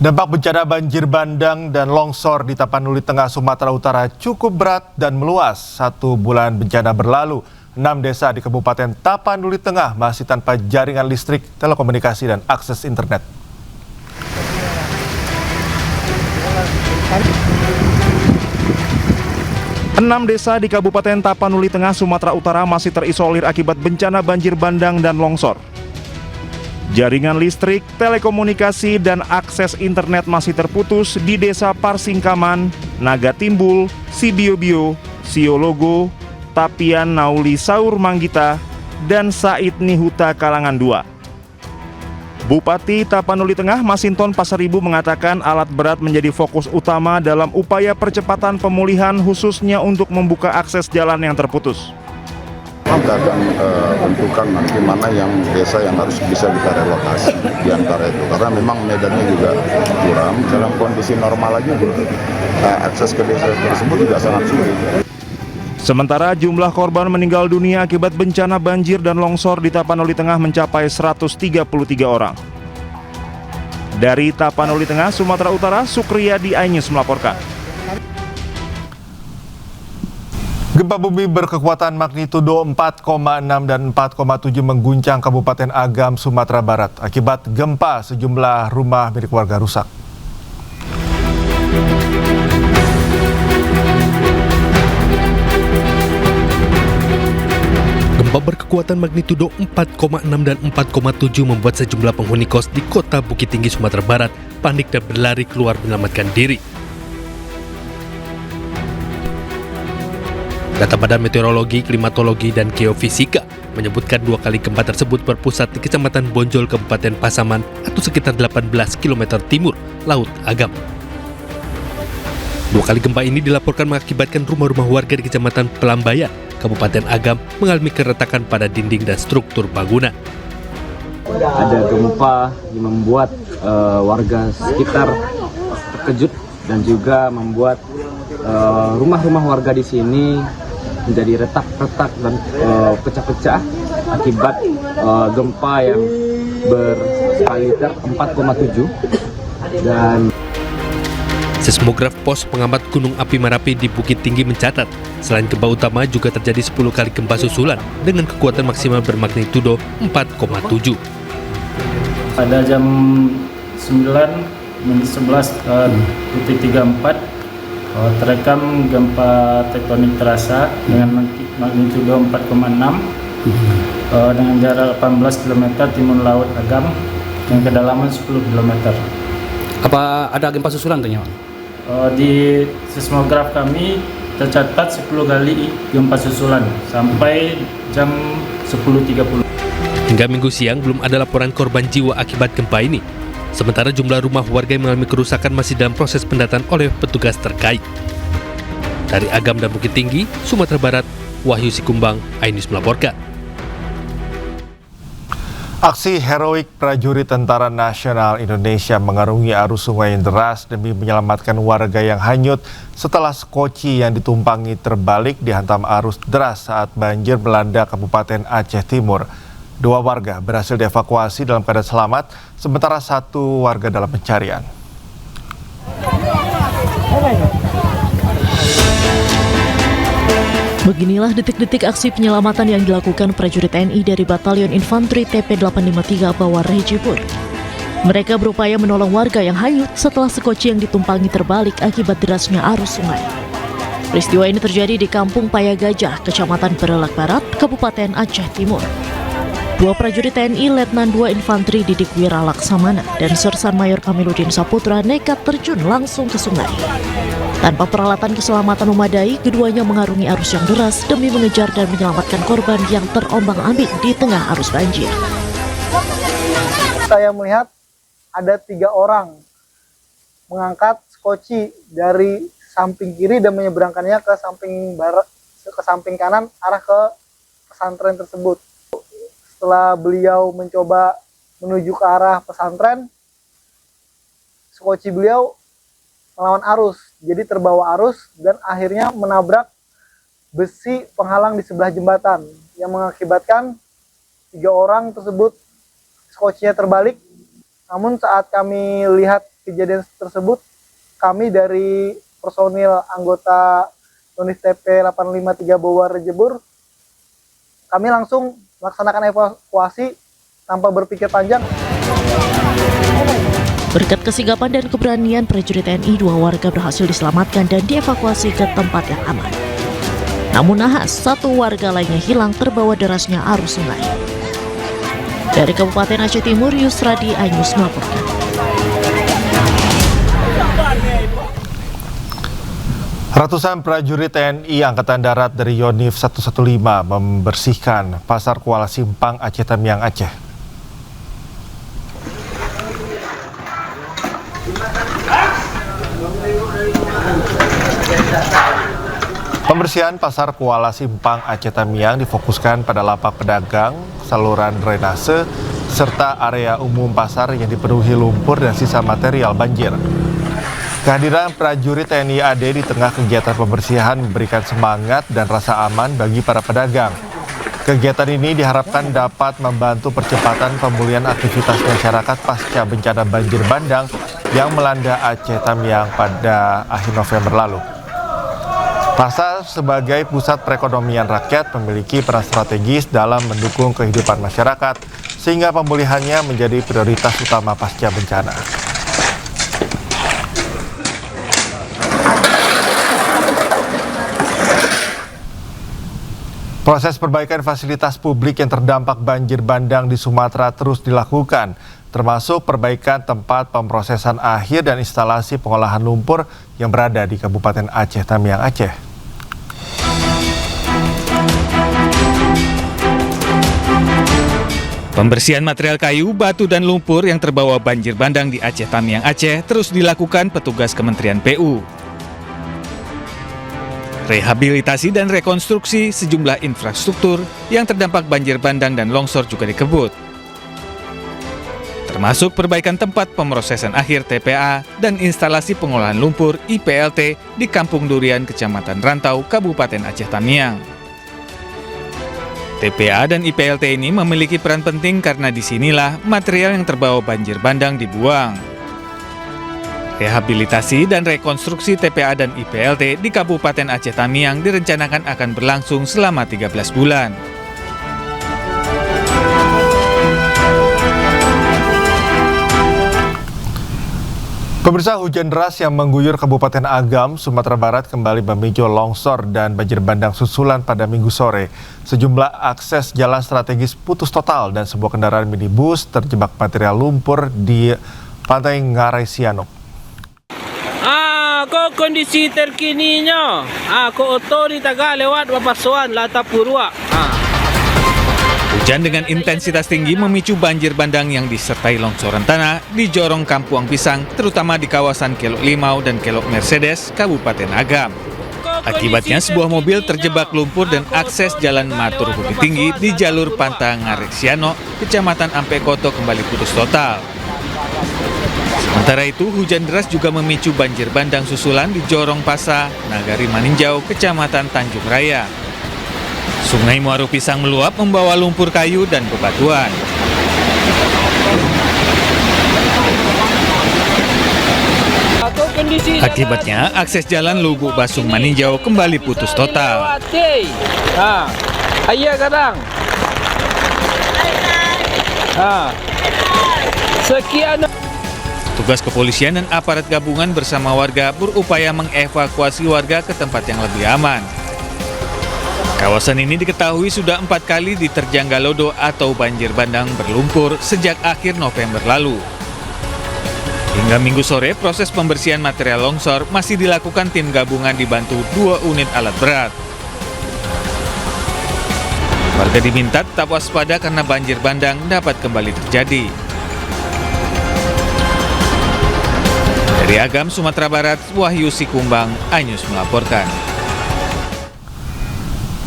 Dampak bencana banjir bandang dan longsor di Tapanuli Tengah Sumatera Utara cukup berat dan meluas. 1 bulan bencana berlalu, 6 desa di Kabupaten Tapanuli Tengah masih tanpa jaringan listrik, telekomunikasi, dan akses internet. Enam desa di Kabupaten Tapanuli Tengah, Sumatera Utara masih terisolir akibat bencana banjir bandang dan longsor. Jaringan listrik, telekomunikasi, dan akses internet masih terputus di Desa Parsingkaman, Naga Timbul, Sibiobio, Siologo, Tapian Nauli Saur Manggita, dan Said Nihuta Kalangan 2. Bupati Tapanuli Tengah Masinton Pasaribu mengatakan alat berat menjadi fokus utama dalam upaya percepatan pemulihan, khususnya untuk membuka akses jalan yang terputus. Kita akan tentukan nanti mana yang desa yang harus bisa kita relokasi di antara itu, karena memang medannya juga curam. Dalam kondisi normal aja akses ke desa tersebut juga sangat sulit. Sementara jumlah korban meninggal dunia akibat bencana banjir dan longsor di Tapanuli Tengah mencapai 133 orang. Dari Tapanuli Tengah, Sumatera Utara, Sukriyadi Ainus melaporkan. Gempa bumi berkekuatan magnitudo 4,6 dan 4,7 mengguncang Kabupaten Agam, Sumatera Barat. Akibat gempa, sejumlah rumah milik warga rusak. Gempa berkekuatan magnitudo 4,6 dan 4,7 membuat sejumlah penghuni kos di kota Bukit Tinggi, Sumatera Barat panik dan berlari keluar menyelamatkan diri. Data Badan Meteorologi, Klimatologi, dan Geofisika menyebutkan 2 kali gempa tersebut berpusat di Kecamatan Bonjol, Kabupaten Pasaman, atau sekitar 18 km timur Laut Agam. 2 kali gempa ini dilaporkan mengakibatkan rumah-rumah warga di Kecamatan Pelambayan, Kabupaten Agam mengalami keretakan pada dinding dan struktur bangunan. Ada gempa yang membuat warga sekitar terkejut dan juga membuat rumah-rumah warga di sini menjadi retak-retak dan pecah-pecah akibat gempa yang berskala 4,7 dan Seismograf Pos Pengamat Gunung Api Merapi di Bukit Tinggi mencatat, selain gempa utama juga terjadi 10 kali gempa susulan dengan kekuatan maksimal bermagnitudo 4,7. Pada jam 9:11:34 terekam gempa tektonik terasa dengan magnitudo 4,6 dengan jarak 18 km timur Laut Agam dengan kedalaman 10 km. Apa ada gempa susulan ternyata? Di seismograf kami tercatat 10 kali gempa susulan sampai jam 10.30. Hingga Minggu siang belum ada laporan korban jiwa akibat gempa ini. Sementara jumlah rumah warga yang mengalami kerusakan masih dalam proses pendataan oleh petugas terkait. Dari Agam dan Bukit Tinggi, Sumatera Barat, Wahyu Sikumbang, Ainus melaporkan. Aksi heroik prajurit Tentara Nasional Indonesia mengarungi arus sungai yang deras demi menyelamatkan warga yang hanyut setelah skoci yang ditumpangi terbalik dihantam arus deras saat banjir melanda Kabupaten Aceh Timur. 2 warga berhasil dievakuasi dalam keadaan selamat, sementara 1 warga dalam pencarian. Beginilah detik-detik aksi penyelamatan yang dilakukan prajurit TNI dari Batalion Infanteri TP853 Bawar Rejipur. Mereka berupaya menolong warga yang hanyut setelah sekoci yang ditumpangi terbalik akibat derasnya arus sungai. Peristiwa ini terjadi di Kampung Paya Gajah, Kecamatan Berelak Barat, Kabupaten Aceh Timur. 2 prajurit TNI Letnan 2 Infanteri Didik Wira Laksamana dan Sersan Mayor Kamiludin Saputra nekat terjun langsung ke sungai. Tanpa peralatan keselamatan memadai, keduanya mengarungi arus yang deras demi mengejar dan menyelamatkan korban yang terombang-ambing di tengah arus banjir. Saya melihat ada 3 orang mengangkat skoci dari samping kiri dan menyeberangkannya ke samping barat, ke samping kanan arah ke pesantren tersebut. Setelah beliau mencoba menuju ke arah pesantren, skoci beliau melawan arus, jadi terbawa arus dan akhirnya menabrak besi penghalang di sebelah jembatan yang mengakibatkan 3 orang tersebut skocinya terbalik. Namun saat kami lihat kejadian tersebut, kami dari personil anggota unit TP 853 Bawah Rejebur, kami langsung melaksanakan evakuasi tanpa berpikir panjang. Berkat kesigapan dan keberanian prajurit TNI, 2 warga berhasil diselamatkan dan dievakuasi ke tempat yang aman. Namun nahas, 1 warga lainnya hilang terbawa derasnya arus sungai. Dari Kabupaten Aceh Timur, Yusradi Ainus melaporkan. Ratusan prajurit TNI Angkatan Darat dari Yonif 115 membersihkan Pasar Kuala Simpang, Aceh Tamiang, Aceh. Pembersihan Pasar Kuala Simpang, Aceh Tamiang difokuskan pada lapak pedagang, saluran drainase, serta area umum pasar yang dipenuhi lumpur dan sisa material banjir. Kehadiran prajurit TNI AD di tengah kegiatan pembersihan memberikan semangat dan rasa aman bagi para pedagang. Kegiatan ini diharapkan dapat membantu percepatan pemulihan aktivitas masyarakat pasca bencana banjir bandang yang melanda Aceh Tamiang pada akhir November lalu. Pasar sebagai pusat perekonomian rakyat memiliki peran strategis dalam mendukung kehidupan masyarakat sehingga pemulihannya menjadi prioritas utama pasca bencana. Proses perbaikan fasilitas publik yang terdampak banjir bandang di Sumatera terus dilakukan, termasuk perbaikan tempat pemrosesan akhir dan instalasi pengolahan lumpur yang berada di Kabupaten Aceh Tamiang, Aceh. Pembersihan material kayu, batu, dan lumpur yang terbawa banjir bandang di Aceh Tamiang, Aceh terus dilakukan petugas Kementerian PU. Rehabilitasi dan rekonstruksi sejumlah infrastruktur yang terdampak banjir bandang dan longsor juga dikebut. Termasuk perbaikan tempat pemrosesan akhir TPA dan instalasi pengolahan lumpur IPLT di Kampung Durian, Kecamatan Rantau, Kabupaten Aceh Tamiang. TPA dan IPLT ini memiliki peran penting karena disinilah material yang terbawa banjir bandang dibuang. Rehabilitasi dan rekonstruksi TPA dan IPLT di Kabupaten Aceh Tamiang direncanakan akan berlangsung selama 13 bulan. Pemirsa, hujan deras yang mengguyur Kabupaten Agam, Sumatera Barat kembali memicu longsor dan banjir bandang susulan pada Minggu sore. Sejumlah akses jalan strategis putus total dan sebuah kendaraan minibus terjebak material lumpur di Pantai Ngarai Sianok. Kondisi terkininya, otori taga lewat Bapasuan Lata Purwa. Hujan dengan intensitas tinggi memicu banjir bandang yang disertai longsoran tanah di Jorong Kampuang Pisang, terutama di kawasan Kelok Limau dan Kelok Mercedes, Kabupaten Agam. Akibatnya sebuah mobil terjebak lumpur dan akses jalan Matur Bukit Tinggi di jalur Pantai Ngarai Sianok, Kecamatan Ampekoto kembali putus total. Sementara itu, hujan deras juga memicu banjir bandang susulan di Jorong Pasa, Nagari Maninjau, Kecamatan Tanjung Raya. Sungai Muaru Pisang meluap membawa lumpur kayu dan bebatuan. Akibatnya, akses jalan Lubuk Basung Maninjau kembali putus total. Ayah kadang. Sekian. Tugas kepolisian dan aparat gabungan bersama warga berupaya mengevakuasi warga ke tempat yang lebih aman. Kawasan ini diketahui sudah 4 kali diterjang galodo atau banjir bandang berlumpur sejak akhir November lalu. Hingga Minggu sore, proses pembersihan material longsor masih dilakukan tim gabungan dibantu 2 unit alat berat. Warga diminta tetap waspada karena banjir bandang dapat kembali terjadi. Dari Agam, Sumatera Barat, Wahyu Sikumbang, Ainus melaporkan.